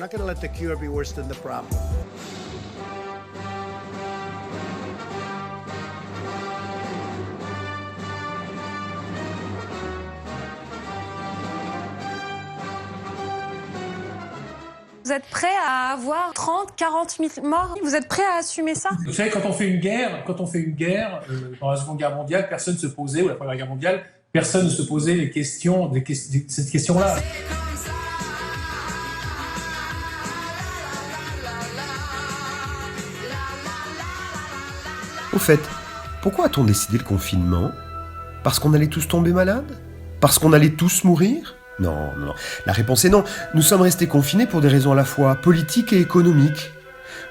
not going to let the cure be worse than the problem. Vous êtes prêt à avoir 30, 40 000 morts? Vous êtes prêt à assumer ça? Vous savez, quand on fait une guerre, dans la Seconde Guerre mondiale, personne ne se posait, ou la Première Guerre mondiale, personne ne se posait cette question-là. Au fait, pourquoi a-t-on décidé le confinement? Parce qu'on allait tous tomber malades? Parce qu'on allait tous mourir? Non. La réponse est non. Nous sommes restés confinés pour des raisons à la fois politiques et économiques.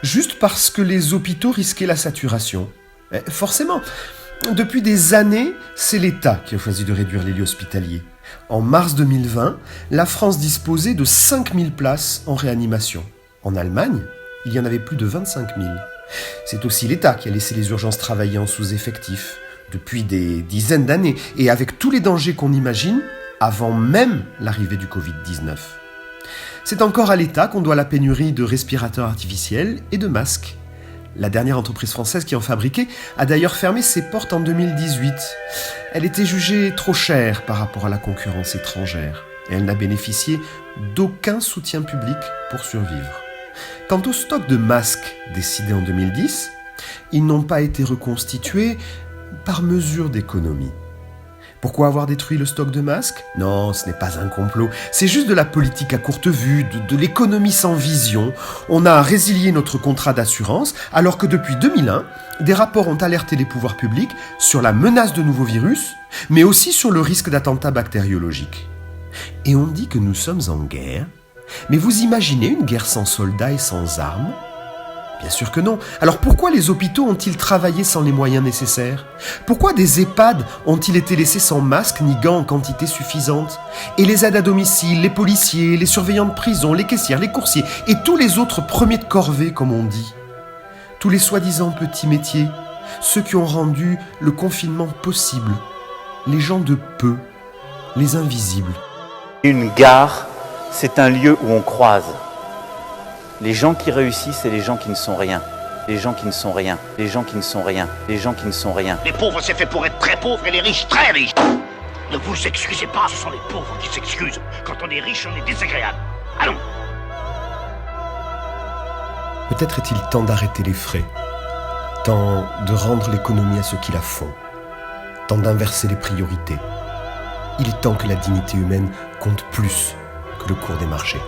Juste parce que les hôpitaux risquaient la saturation. Forcément. Depuis des années, c'est l'État qui a choisi de réduire les lits hospitaliers. En mars 2020, la France disposait de 5 000 places en réanimation. En Allemagne, il y en avait plus de 25 000. C'est aussi l'État qui a laissé les urgences travailler en sous-effectif depuis des dizaines d'années et avec tous les dangers qu'on imagine avant même l'arrivée du Covid-19. C'est encore à l'État qu'on doit la pénurie de respirateurs artificiels et de masques. La dernière entreprise française qui en fabriquait a d'ailleurs fermé ses portes en 2018. Elle était jugée trop chère par rapport à la concurrence étrangère et elle n'a bénéficié d'aucun soutien public pour survivre. Quant au stock de masques décidé en 2010, ils n'ont pas été reconstitués par mesure d'économie. Pourquoi avoir détruit le stock de masques? Non, ce n'est pas un complot. C'est juste de la politique à courte vue, de l'économie sans vision. On a résilié notre contrat d'assurance, alors que depuis 2001, des rapports ont alerté les pouvoirs publics sur la menace de nouveaux virus, mais aussi sur le risque d'attentats bactériologiques. Et on dit que nous sommes en guerre. Mais vous imaginez une guerre sans soldats et sans armes? Bien sûr que non. Alors pourquoi les hôpitaux ont-ils travaillé sans les moyens nécessaires? Pourquoi des EHPAD ont-ils été laissés sans masques ni gants en quantité suffisante? Et les aides à domicile, les policiers, les surveillants de prison, les caissières, les coursiers et tous les autres premiers de corvée, comme on dit? Tous les soi-disant petits métiers, ceux qui ont rendu le confinement possible, les gens de peu, les invisibles. Une gare, c'est un lieu où on croise les gens qui réussissent et les gens qui ne sont rien. Les gens qui ne sont rien. Les gens qui ne sont rien. Les gens qui ne sont rien. Les pauvres, c'est fait pour être très pauvres et les riches, très riches. Ne vous excusez pas, ce sont les pauvres qui s'excusent. Quand on est riche, on est désagréable. Allons. Peut-être est-il temps d'arrêter les frais. Temps de rendre l'économie à ceux qui la font. Temps d'inverser les priorités. Il est temps que la dignité humaine compte plus que le cours des marchés.